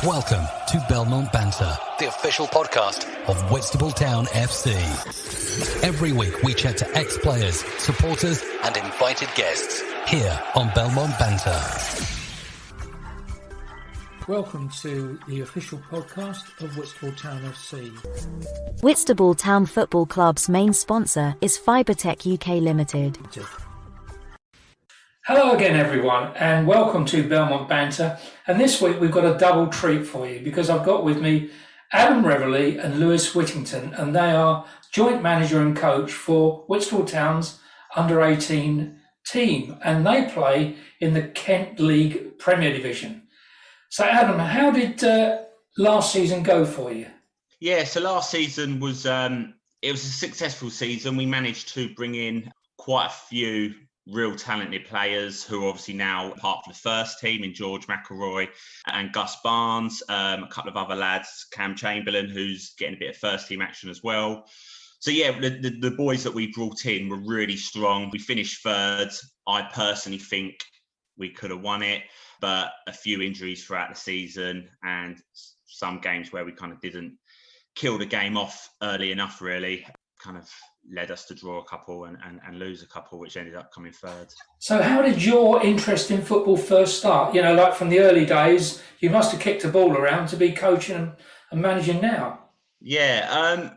Welcome to Belmont Banter, the official podcast of Whitstable Town FC. Every week we chat to ex-players, supporters and invited guests here on Belmont Banter. Welcome to the official podcast of Whitstable Town FC. Whitstable Town Football Club's main sponsor is Fibertech UK Limited. Hello again everyone and welcome to Belmont Banter, and this week we've got a double treat for you because I've got with me Adam Reveley and Lewis Whittington, and they are joint manager and coach for Whitstable Town's under-18 team, and they play in the Kent League Premier Division. So Adam, how did last season go for you? Yeah, so last season was it was a successful season. We managed to bring in quite a few real talented players who are obviously now part of the first team in George McElroy and Gus Barnes, a couple of other lads, Cam Chamberlain, who's getting a bit of first team action as well. So yeah, the boys that we brought in were really strong. We finished third. I personally think we could have won it, but a few injuries throughout the season and some games where we kind of didn't kill the game off early enough really kind of led us to draw a couple and lose a couple, which ended up coming third. So how did your interest in football first start? You know, like from the early days, you must have kicked a ball around to be coaching and managing now. Yeah,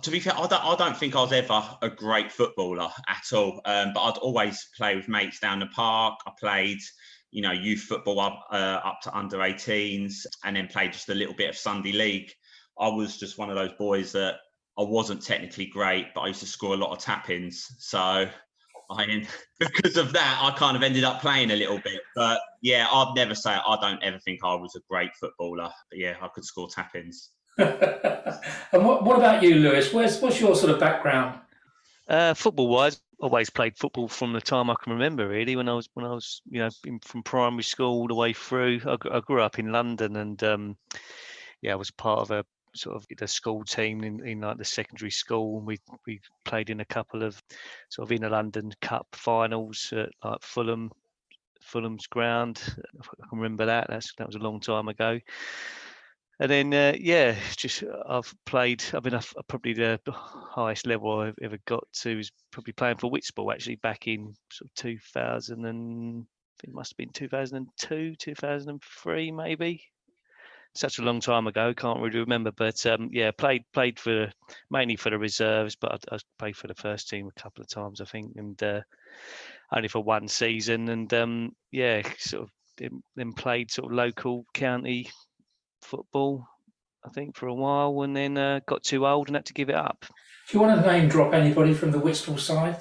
to be fair, I don't think I was ever a great footballer at all, but I'd always play with mates down the park. I played, you know, youth football up to under-18s and then played just a little bit of Sunday league. I was just one of those boys that I wasn't technically great, but I used to score a lot of tap-ins. So because of that, I kind of ended up playing a little bit. But yeah, I'd never say, I don't ever think I was a great footballer. But yeah, I could score tap-ins. And what about you, Lewis? What's your sort of background? Football-wise, always played football from the time I can remember. Really, when I was from primary school all the way through. I grew up in London, and I was part of a sort of the school team in like the secondary school, and we played in a couple of sort of inner London Cup finals at like Fulham's ground. I can remember that. That was a long time ago. And then I've been probably the highest level I've ever got to is probably playing for Whitstable actually back in sort of 2000 and I think it must have been 2002, 2003 maybe. Such a long time ago, can't really remember. But played for mainly for the reserves, but I played for the first team a couple of times I think, and only for one season. And sort of then played sort of local county football, I think, for a while, and then got too old and had to give it up. Do you want to name drop anybody from the Whitstable side?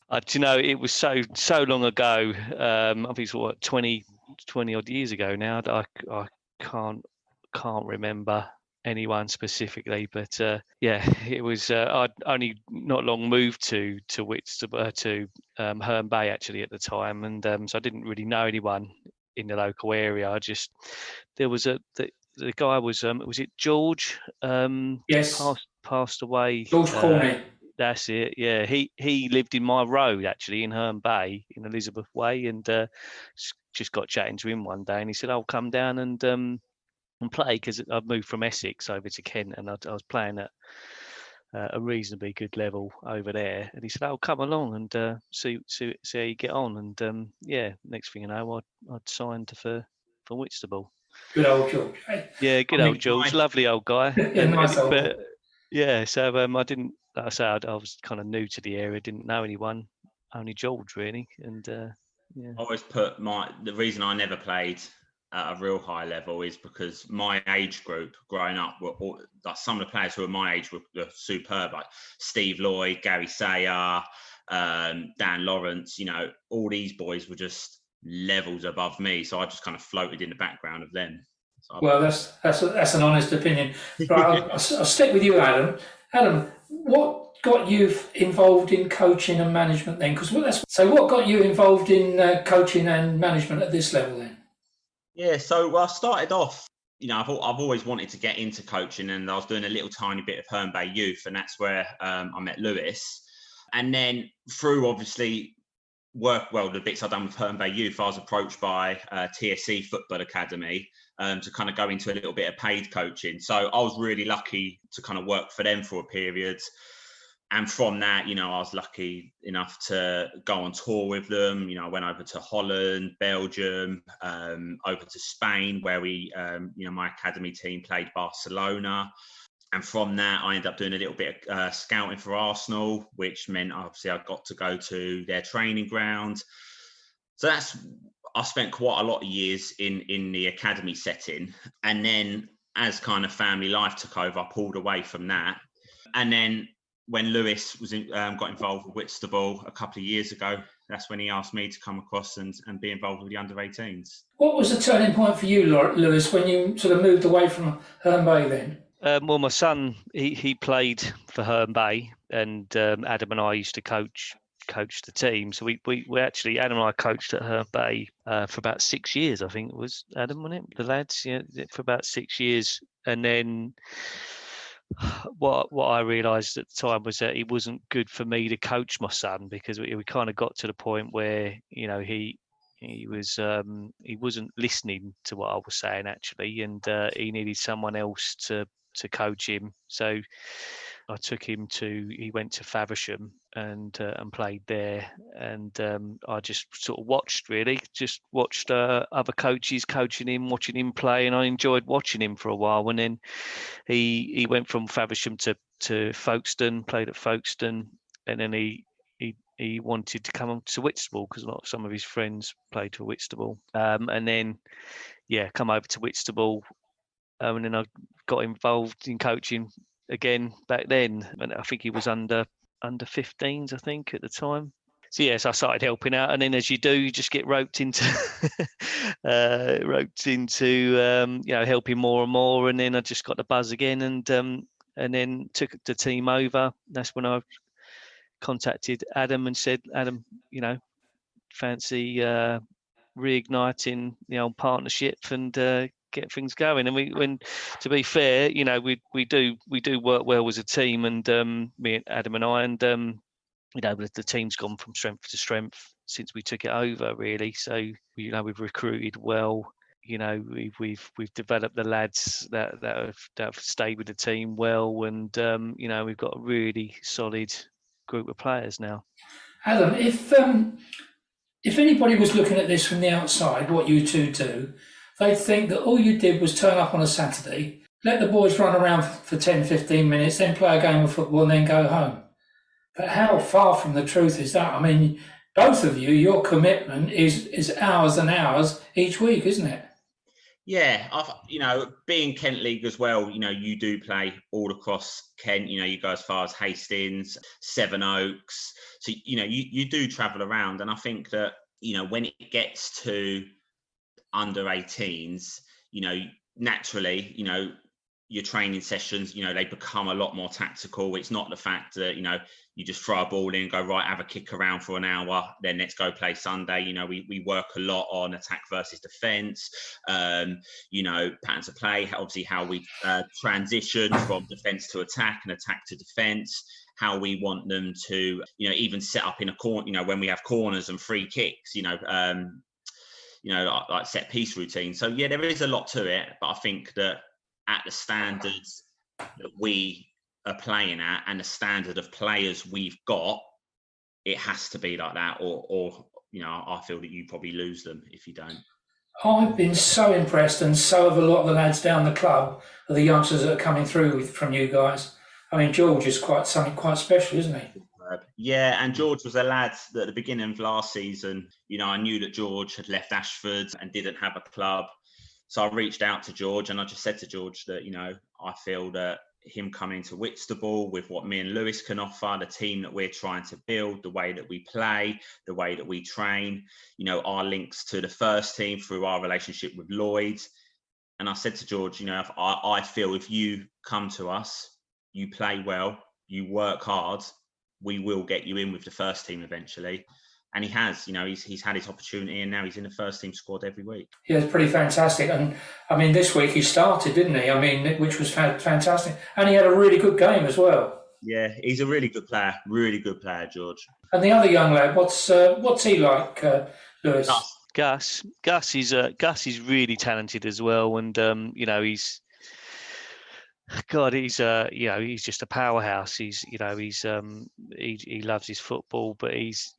Do you know, it was so long ago. I think it's 20 odd years ago now that I can't remember anyone specifically, but it was. I'd only not long moved to Whitstable to Herne Bay actually at the time, and so I didn't really know anyone in the local area. There was the guy was it George? Yes. Passed away. George Corney. That's it. Yeah, he lived in my road actually in Herne Bay in Elizabeth Way, and just got chatting to him one day, and he said, "I'll come down and play," because I've moved from Essex over to Kent, and I was playing at a reasonably good level over there. And he said, "Oh, come along and see how you get on." And next thing you know, I'd signed for Whitstable. Good old George. Eh? Yeah, old George, lovely old guy. Nice old. But yeah, so I didn't. Like I said, I was kind of new to the area, didn't know anyone, only George really, and I always put the reason I never played at a real high level is because my age group growing up were all, like some of the players who were my age were superb, like Steve Lloyd, Gary Sayer, Dan Lawrence. You know, all these boys were just levels above me, so I just kind of floated in the background of them. So well, that's an honest opinion, but I'll stick with you, Adam. Adam, what got you involved in coaching and management then? What got you involved in coaching and management at this level then? Yeah, so I started off, you know, I've always wanted to get into coaching, and I was doing a little tiny bit of Herne Bay Youth, and that's where I met Lewis. And then through obviously the bits I've done with Herne Bay Youth, I was approached by TSC Football Academy to kind of go into a little bit of paid coaching. So I was really lucky to kind of work for them for a period. And from that, I was lucky enough to go on tour with them. I went over to Holland, Belgium, over to Spain, where we, my academy team played Barcelona. And from that, I ended up doing a little bit of scouting for Arsenal, which meant obviously I got to go to their training ground. So I spent quite a lot of years in the academy setting. And then as kind of family life took over, I pulled away from that. And then when Lewis got involved with Whitstable a couple of years ago, that's when he asked me to come across and be involved with the under-18s. What was the turning point for you, Lewis, when you sort of moved away from Herne Bay then? Well, my son, he played for Herne Bay, and Adam and I used to coach the team. So we actually, Adam and I coached at Herne Bay for about 6 years, I think it was, Adam, wasn't it? The lads, for about 6 years. And then what I realised at the time was that it wasn't good for me to coach my son, because we kind of got to the point where he wasn't listening to what I was saying actually, and he needed someone else to coach him. So I took him he went to Faversham and played there, and I just sort of watched other coaches coaching him, watching him play, and I enjoyed watching him for a while. And then he went from Faversham to Folkestone, played at Folkestone, and then he wanted to come to Whitstable because some of his friends played for Whitstable, and then come over to Whitstable, and then I got involved in coaching again back then, and I think he was under 15s, I think, at the time. So yes, I started helping out, and then as you do, you just get roped into helping more and more, and then I just got the buzz again, and then took the team over. That's when I contacted Adam and said, Adam, fancy reigniting the old partnership and get things going. And to be fair, we do work well as a team, and me and Adam and I, and the team's gone from strength to strength since we took it over, really. So we've recruited well. We've developed the lads that have stayed with the team well, and we've got a really solid group of players now. Adam, if anybody was looking at this from the outside, what you two do, they'd think that all you did was turn up on a Saturday, let the boys run around for 10, 15 minutes, then play a game of football and then go home. But how far from the truth is that? I mean, both of you, your commitment is hours and hours each week, isn't it? Yeah, being Kent League as well, you do play all across Kent. You go as far as Hastings, Sevenoaks. So, you do travel around. And I think that, when it gets to under 18s, naturally, your training sessions, they become a lot more tactical. It's not the fact that, you just throw a ball in and go, right, have a kick around for an hour, then let's go play Sunday. We work a lot on attack versus defence, patterns of play, obviously how we transition from defence to attack and attack to defence, how we want them to, even set up in a corner, when we have corners and free kicks, like set piece routine. So yeah, there is a lot to it, but I think that at the standards that we are playing at and the standard of players we've got, it has to be like that, or I feel that you probably lose them if you don't. I've been so impressed, and so have a lot of the lads down the club, of the youngsters that are coming through from you guys. I mean, George is something quite special, isn't he? Yeah, and George was a lad that at the beginning of last season, I knew that George had left Ashford and didn't have a club. So I reached out to George, and I just said to George that, I feel that him coming to Whitstable with what me and Lewis can offer, the team that we're trying to build, the way that we play, the way that we train, our links to the first team through our relationship with Lloyd. And I said to George, I feel if you come to us, you play well, you work hard, we will get you in with the first team eventually. And he has, he's had his opportunity, and now he's in the first team squad every week. Yeah, it's pretty fantastic. And I mean, this week he started, didn't he? I mean, which was fantastic. And he had a really good game as well. Yeah, he's a really good player, George. And the other young lad, what's he like, Lewis? Gus is really talented as well, and he's just a powerhouse. He loves his football, but his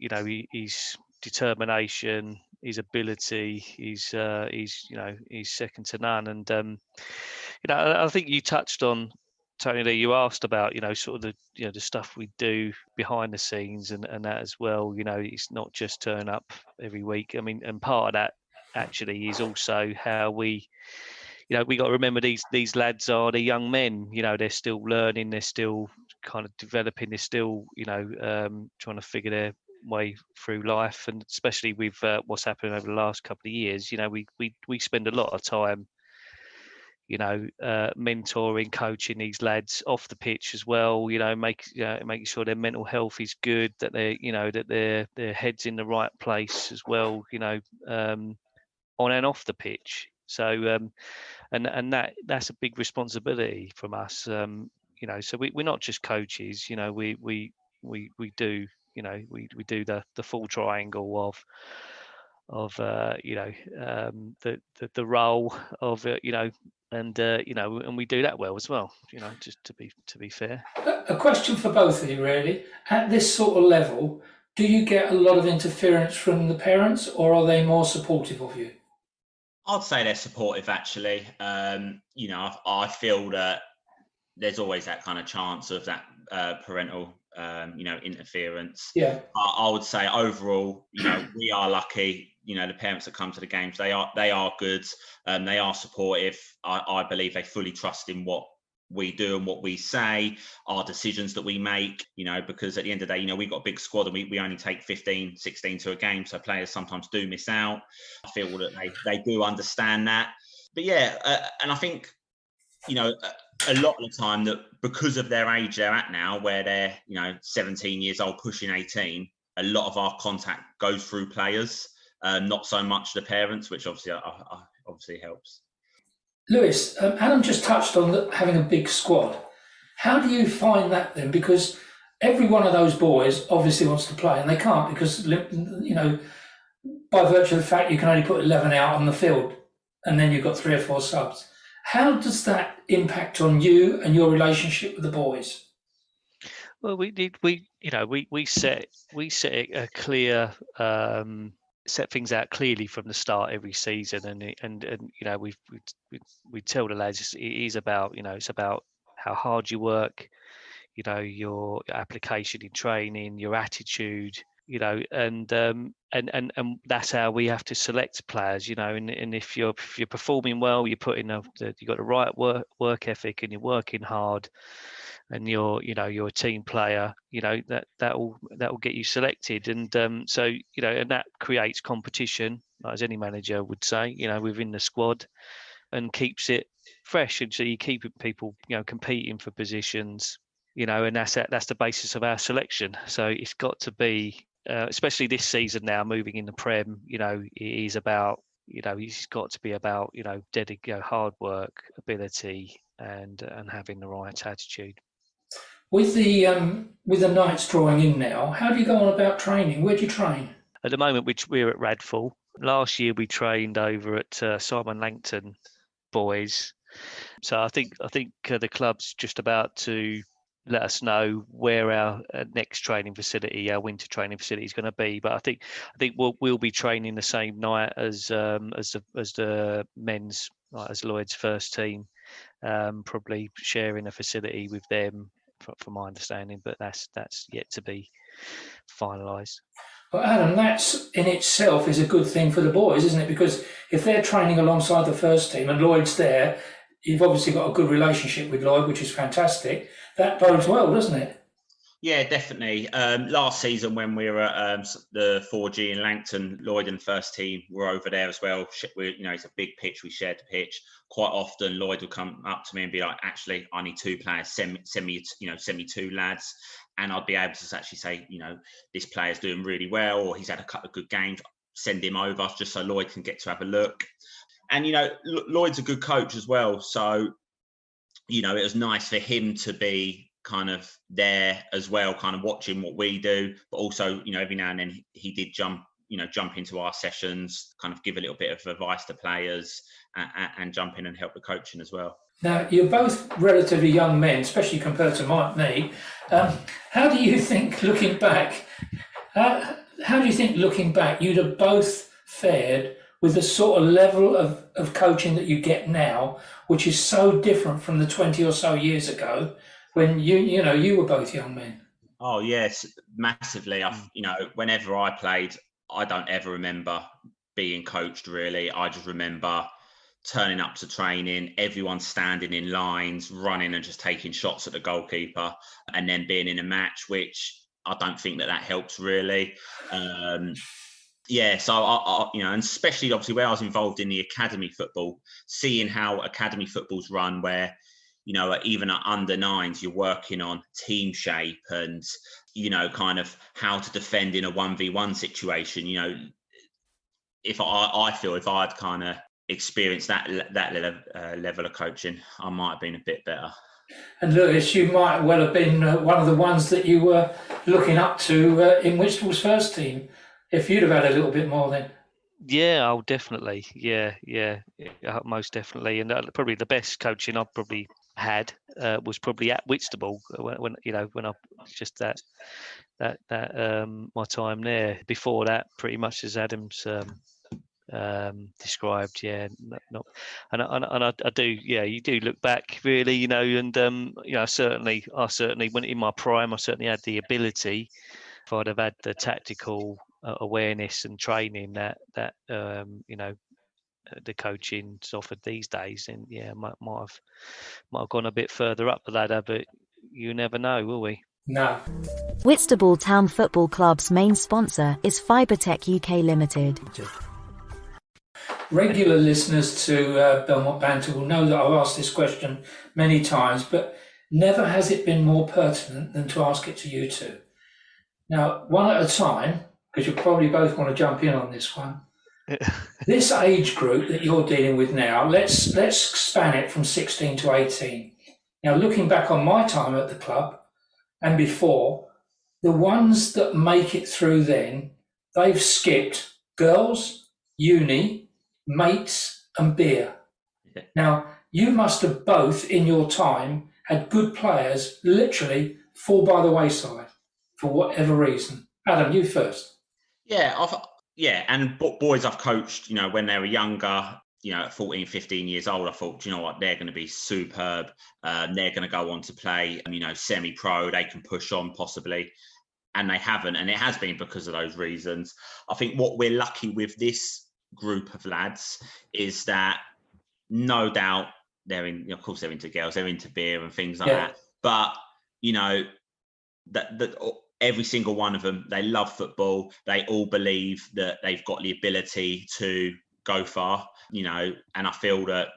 determination, his ability, he's second to none. And I think you touched on, Tony Lee, you asked about sort of the stuff we do behind the scenes and that as well. It's not just turn up every week. I mean, and part of that actually is also how we got to remember these lads are the young men. They're still learning, they're still kind of developing, they're still trying to figure their way through life, and especially with what's happened over the last couple of years. We spend a lot of time mentoring, coaching these lads off the pitch as well. Making sure their mental health is good, that their head's in the right place as well. On and off the pitch. So and that's a big responsibility from us. So we're not just coaches. We do we do the full triangle of the role of and we do that well as well. Just to be fair. A question for both of you, really. At this sort of level, do you get a lot of interference from the parents, or are they more supportive of you? I'd say they're supportive, actually. I feel that there's always that kind of chance of that parental, interference. Yeah. I would say overall, we are lucky. The parents that come to the games, they are good. They are supportive. I believe they fully trust in what we do and what we say, our decisions that we make, because at the end of the day, we've got a big squad and we only take 15, 16 to a game. So players sometimes do miss out. I feel that they do understand that. But yeah, and I think, a lot of the time that because of their age they're at now, where they're, 17 years old, pushing 18, a lot of our contact goes through players, not so much the parents, which obviously helps. Lewis, Adam just touched on having a big squad. How do you find that then? Because every one of those boys obviously wants to play, and they can't because, by virtue of the fact you can only put 11 out on the field, and then you've got 3 or 4 subs. How does that impact on you and your relationship with the boys? Well, we set a clear. Set things out clearly from the start every season, and we tell the lads it is about it's about how hard you work, your application in training, your attitude, and that's how we have to select players, and if you're performing well, you're putting you got the right work ethic and you're working hard, and you're a team player, that will get you selected, and so and that creates competition, as any manager would say, within the squad, and keeps it fresh, and so you keep people competing for positions, and that's the basis of our selection. So it's got to be, especially this season now, moving in the Prem, it is about, it's got to be about hard work, ability, and having the right attitude. With the nights drawing in now, how do you go on about training? Where do you train? At the moment, we're at Radfall. Last year, we trained over at Simon Langton Boys. So I think the club's just about to let us know where our next training facility, our winter training facility, is going to be. But I think we'll be training the same night as the men's, as Lloyd's first team, probably sharing a facility with them, from my understanding. But that's yet to be finalised. Well, Adam, that's in itself is a good thing for the boys, isn't it? Because if they're training alongside the first team and Lloyd's there, you've obviously got a good relationship with Lloyd, which is fantastic. That bodes well, doesn't it? Yeah, definitely. Last season when we were at the 4G in Langton, Lloyd and first team were over there as well. It's a big pitch. We shared the pitch. Quite often, Lloyd would come up to me and be like, "Actually, I need 2 players. Send me 2 lads." And I'd be able to actually say, this player's doing really well, or he's had a couple of good games. Send him over just so Lloyd can get to have a look. And Lloyd's a good coach as well, so it was nice for him to be kind of there as well, kind of watching what we do, but also, every now and then he did jump into our sessions, kind of give a little bit of advice to players and jump in and help the coaching as well. Now, you're both relatively young men, especially compared to me. How do you think, looking back, you'd have both fared with the sort of level of coaching that you get now, which is so different from the 20 or so years ago when you were both young men? Oh, yes, massively. Whenever I played, I don't ever remember being coached, really. I just remember turning up to training, everyone standing in lines, running and just taking shots at the goalkeeper, and then being in a match, which I don't think that helps really. So I and especially obviously where I was involved in the academy football, seeing how academy football's run, where even at under nines, you're working on team shape and kind of how to defend in a 1v1 situation. If I'd kind of experienced that level of coaching, I might have been a bit better. And Lewis, you might well have been one of the ones that you were looking up to in Whitstable's first team, if you'd have had a little bit more then. Yeah, definitely. Yeah, most definitely. And probably the best coaching I've probably had was probably at Whitstable when I just that my time there. Before that, pretty much as Adam's described, and I do, you do look back really, and I certainly when in my prime, I certainly had the ability. If I'd have had the tactical awareness and training that the coaching's offered these days, and might have gone a bit further up the ladder, but you never know, will we? No. Whitstable Town Football Club's main sponsor is Fibertech UK Limited. Regular listeners to Belmont Banter will know that I've asked this question many times, but never has it been more pertinent than to ask it to you two. Now, one at a time, because you'll probably both want to jump in on this one. This age group that you're dealing with now, let's span it from 16 to 18. Now, looking back on my time at the club and before, the ones that make it through then, they've skipped girls, uni, mates and beer. Now, you must have both in your time had good players literally fall by the wayside for whatever reason. Adam, you first. And boys I've coached, when they were younger, at 14, 15 years old, I thought, you know what, they're going to be superb. They're going to go on to play, semi-pro. They can push on possibly. And they haven't. And it has been because of those reasons. I think what we're lucky with this group of lads is that no doubt they're into girls, they're into beer and things like that. But, that every single one of them, they love football. They all believe that they've got the ability to go far, and I feel that,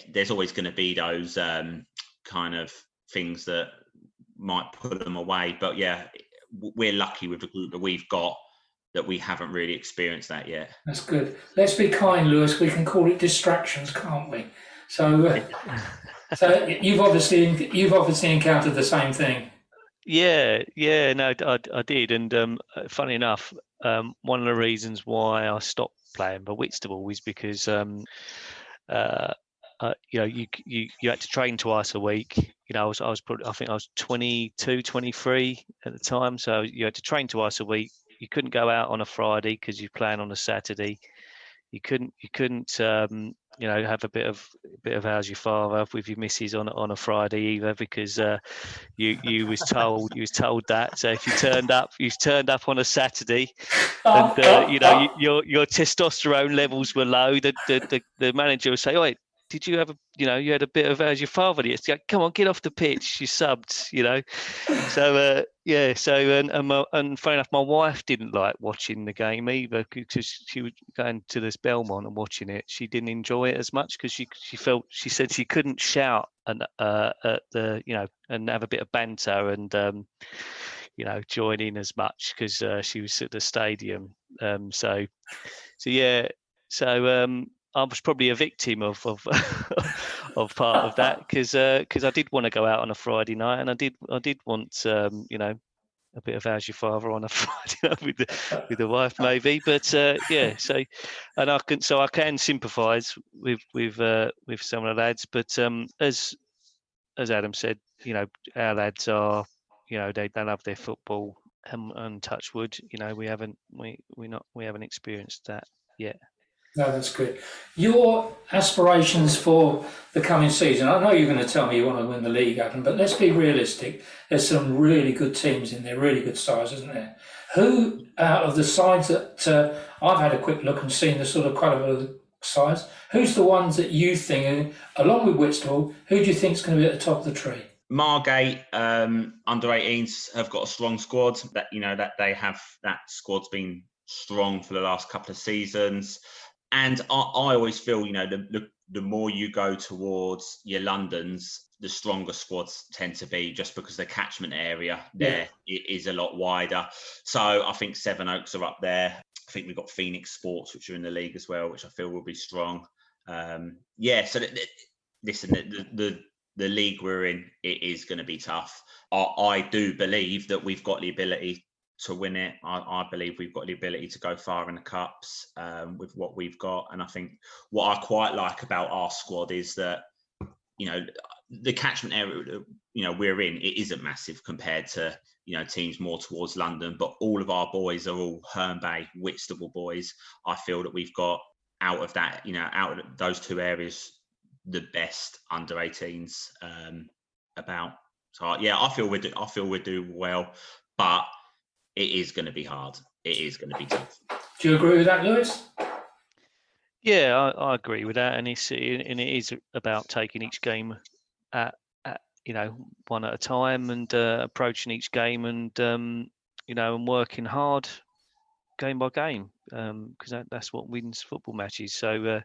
there's always going to be those kind of things that might put them away. But we're lucky with the group that we've got that we haven't really experienced that yet. That's good. Let's be kind, Lewis. We can call it distractions, can't we? So, so you've obviously encountered the same thing. I did, and funny enough, one of the reasons why I stopped playing for Whitstable was because you had to train twice a week. I think I was 22, 23 at the time, so you had to train twice a week. You couldn't go out on a Friday because you're playing on a Saturday. You couldn't have a bit of how's your father with your missus on a Friday either, because you was told that. So if you turned up on a Saturday, and your testosterone levels were low, the manager would say, "Oh, did you have you had a bit of how's your father?" It's like, come on, get off the pitch, you subbed, So and funny enough, my wife didn't like watching the game either, because she was going to this Belmont and watching it. She didn't enjoy it as much because she said she couldn't shout and at the and have a bit of banter and join in as much because she was at the stadium. I was probably a victim of of part of that because I did want to go out on a Friday night, and I did want a bit of How's Your Father on a Friday night with the wife maybe, but yeah. So, and I can sympathise with some of the lads, but as Adam said, our lads are, they love their football, and touch wood, we haven't experienced that yet. No, that's good. Your aspirations for the coming season, I know you're going to tell me you want to win the league, Adam, but let's be realistic. There's some really good teams in there, really good sides, isn't there? Who out of the sides that I've had a quick look and seen the sort of calibre of the sides, who's the ones that you think, along with Whitstable, who do you think is going to be at the top of the tree? Margate under 18s have got a strong squad. That they have, that squad's been strong for the last couple of seasons. And I always feel, the more you go towards your Londons, the stronger squads tend to be, just because the catchment area there is a lot wider. So I think Sevenoaks are up there. I think we've got Phoenix Sports, which are in the league as well, which I feel will be strong. So listen, the league we're in, it is going to be tough. I do believe that we've got the ability to win it. I believe we've got the ability to go far in the cups with what we've got. And I think what I quite like about our squad is that, the catchment area, we're in, it isn't massive compared to, teams more towards London, but all of our boys are all Herne Bay, Whitstable boys. I feel that we've got out of that, out of those two areas, the best under 18s about. So yeah, I feel we're doing well, but it is going to be hard. It is going to be tough. Do you agree with that, Lewis? Yeah, I agree with that, and it is about taking each game at one at a time, and approaching each game, and and working hard game by game, because that's what wins football matches. So.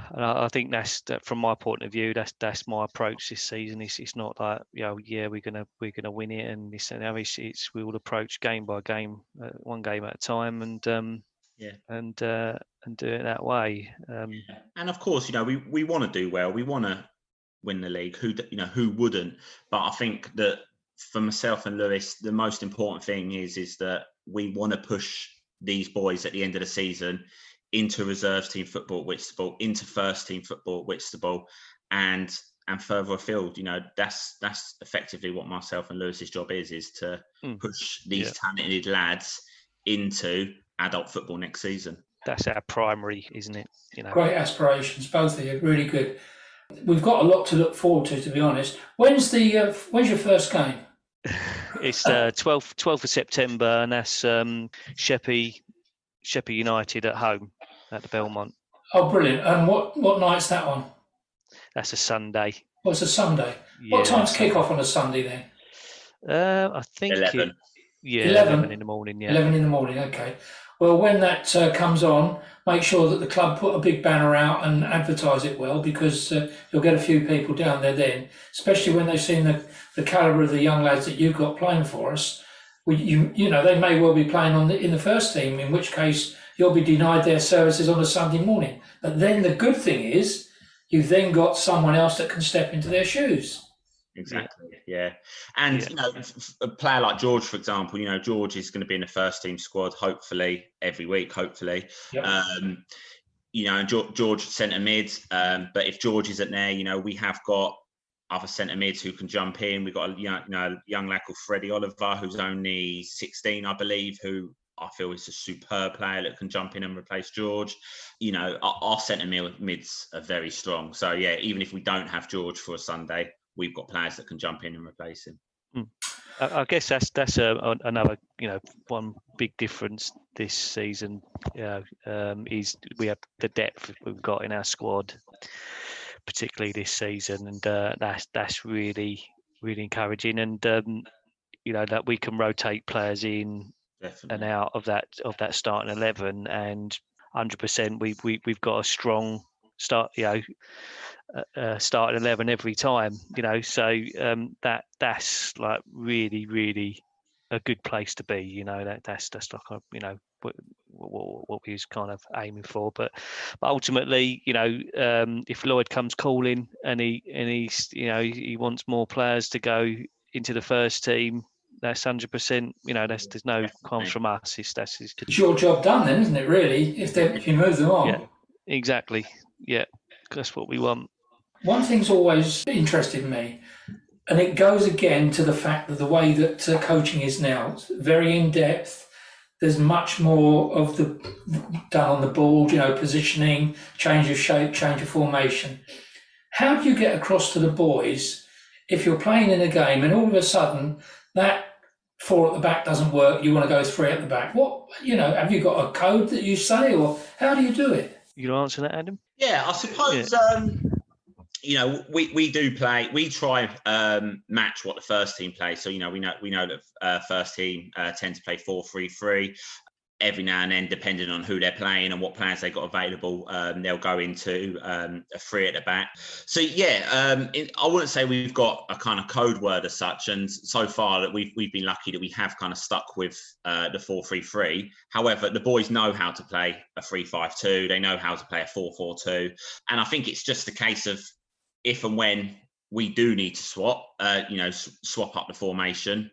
And I think that's from my point of view. That's my approach this season. It's not like we're gonna win it, and it's we will approach game by game, one game at a time, and do it that way. And of course, we want to do well. We want to win the league. Who wouldn't? But I think that for myself and Lewis, the most important thing is that we want to push these boys at the end of the season into reserves team football at Whitstable, into first team football at Whitstable, and further afield. That's effectively what myself and Lewis's job is to push these talented lads into adult football next season. That's our primary, isn't it? Great aspirations, both of you, really good. We've got a lot to look forward to be honest. When's your first game? It's 12th of September, and that's Sheppey United at home at the Belmont. Oh, brilliant. And what night's that on? That's a Sunday. Oh, it's a Sunday. Yeah, what time's kick-off on a Sunday then? I think 11. 11 in the morning, yeah. 11 in the morning, okay. Well, when that comes on, make sure that the club put a big banner out and advertise it well, because you'll get a few people down there then, especially when they've seen the calibre of the young lads that you've got playing for us. They may well be playing in the first team, in which case you'll be denied their services on a Sunday morning. But then the good thing is you've then got someone else that can step into their shoes. Exactly, yeah. And, a player like George, for example, George is going to be in the first team squad, hopefully, every week, hopefully. Yep. And George centre mid. But if George isn't there, we have got other centre mids who can jump in. We've got a young lad called Freddie Oliver, who's only 16, I believe, who I feel is a superb player that can jump in and replace George. Our centre mids are very strong. So, yeah, even if we don't have George for a Sunday, we've got players that can jump in and replace him. I guess that's another one big difference this season is we have the depth we've got in our squad, particularly this season, and that's really encouraging, and that we can rotate players in. Definitely. And out of that starting 11, and 100% we've got a strong start starting 11 every time, so that's like really a good place to be, that's like what we was kind of aiming for. But ultimately, if Lloyd comes calling and he wants more players to go into the first team, that's 100%. There's no comms from us. It's your job done then, isn't it? Really, if you move them on. Yeah, exactly. Yeah, that's what we want. One thing's always interested me, and it goes again to the fact that the way that coaching is now, it's very in depth. There's much more of the done on the ball, positioning, change of shape, change of formation. How do you get across to the boys if you're playing in a game and all of a sudden that 4 at the back doesn't work, you want to go 3 at the back? What, have you got a code that you say, or how do you do it? You want to answer that, Adam? Yeah, I suppose, we do play, we try match what the first team plays. So, we know that first team tend to play 4-3-3. Every now and then, depending on who they're playing and what plans they got available, they'll go into a 3 at the back. So I wouldn't say we've got a kind of code word as such. And so far that we've been lucky that we have kind of stuck with the 4-3-3. However, the boys know how to play a 3-5-2. They know how to play a 4-4-2. And I think it's just a case of if and when we do need to swap up the formation.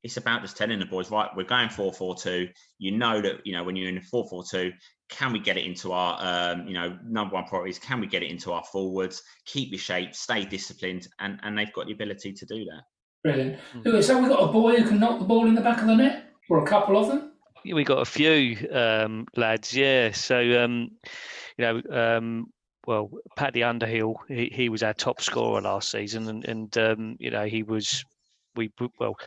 It's about just telling the boys, right, we're going 4-4-2. You know that, when you're in a 4-4-2, can we get it into our, number one priority is, can we get it into our forwards, keep your shape, stay disciplined, and they've got the ability to do that. Brilliant. So we've got a boy who can knock the ball in the back of the net, or a couple of them? Yeah, we got a few lads, yeah. So, well, Paddy Underhill, he was our top scorer last season, and he was...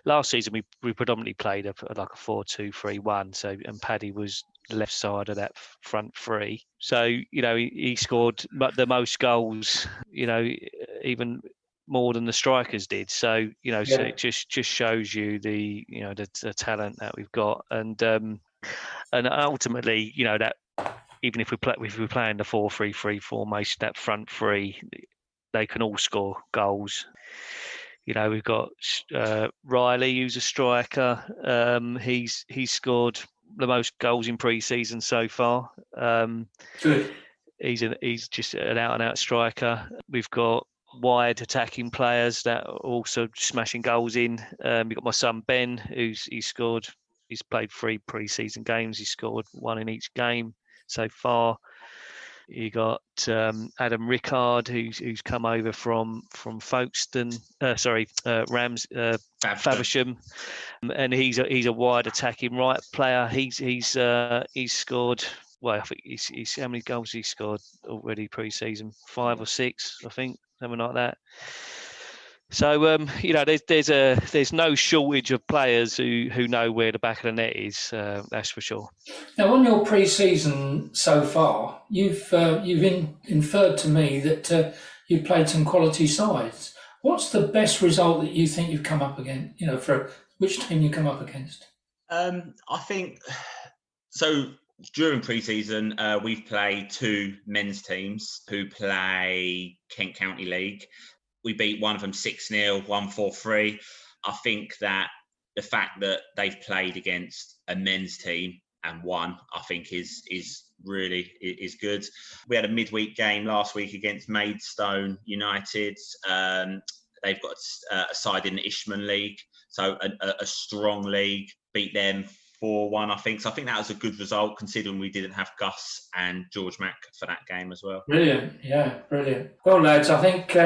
last season we predominantly played like a 4-2-3-1. So, and Paddy was the left side of that front 3. So, he scored the most goals, even more than the strikers did. So, so it just shows you the talent that we've got, and ultimately, that even if we're playing the 4-3-3 formation, that front 3, they can all score goals. We've got Riley, who's a striker. He's scored the most goals in pre-season so far. Good. He's just an out-and-out striker. We've got wide attacking players that are also smashing goals in. We've got my son Ben, he's played 3 pre-season games. He's scored 1 in each game so far. You got Adam Rickard, who's come over from Folkestone, Faversham, and he's a wide attacking right player. He's scored. Well, I think he's how many goals he scored already pre-season? 5 or 6, I think, something like that. So there's no shortage of players who know where the back of the net is. That's for sure. Now, on your pre-season so far, you've inferred to me that you've played some quality sides. What's the best result that you think you've come up against? For which team you come up against? I think so. During pre-season, we've played 2 men's teams who play Kent County League. We beat one of them 6-0, 1-4-3. I think that the fact that they've played against a men's team and won, I think is really good. We had a midweek game last week against Maidstone United. They've got a side in the Ishman League, so a strong league. Beat them 4-1, I think. So I think that was a good result, considering we didn't have Gus and George Mack for that game as well. Brilliant, yeah, brilliant. Well, lads, I think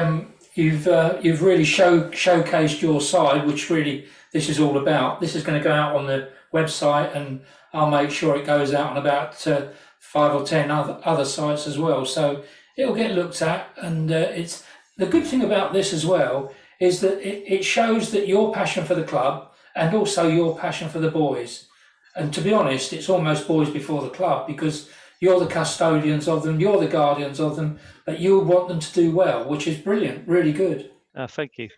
you've really showcased your side, which really this is all about. This is going to go out on the website, and I'll make sure it goes out on about 5 or 10 other sites as well. So it'll get looked at, and it's the good thing about this as well is that it shows that your passion for the club and also your passion for the boys. And to be honest, it's almost boys before the club, because you're the custodians of them, you're the guardians of them, but you want them to do well, which is brilliant, really good. Thank you.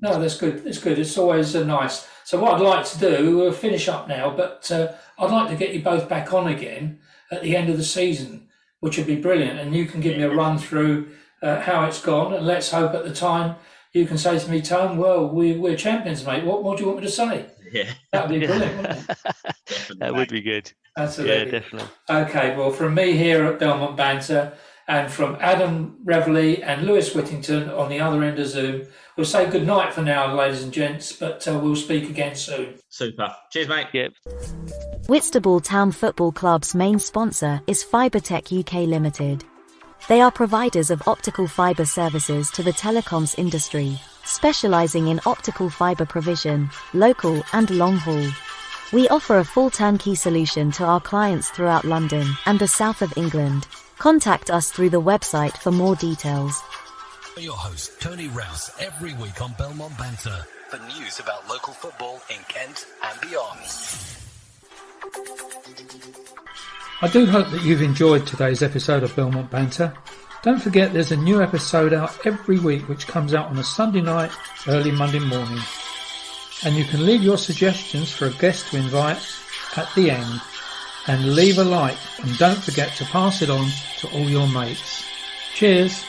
No, that's good. It's good. It's always nice. So what I'd like to do, we'll finish up now, but I'd like to get you both back on again at the end of the season, which would be brilliant. And you can give me a run through how it's gone. And let's hope at the time you can say to me, Tone, well, we're champions, mate. What do you want me to say? Yeah. That would be brilliant, wouldn't it? That would be good. Absolutely. Yeah, definitely. Okay, well, from me here at Belmont Banter and from Adam Reveley and Lewis Whittington on the other end of Zoom, we'll say good night for now, ladies and gents, but we'll speak again soon. Super. Cheers, mate. Yep. Whitstable Town Football Club's main sponsor is Fibertech UK Limited. They are providers of optical fibre services to the telecoms industry, specialising in optical fibre provision, local and long haul. We offer a full turnkey solution to our clients throughout London and the south of England. Contact us through the website for more details. Your host, Tony Rouse, every week on Belmont Banter for news about local football in Kent and beyond. I do hope that you've enjoyed today's episode of Belmont Banter. Don't forget there's a new episode out every week which comes out on a Sunday night, early Monday morning. And you can leave your suggestions for a guest to invite at the end. And leave a like and don't forget to pass it on to all your mates. Cheers!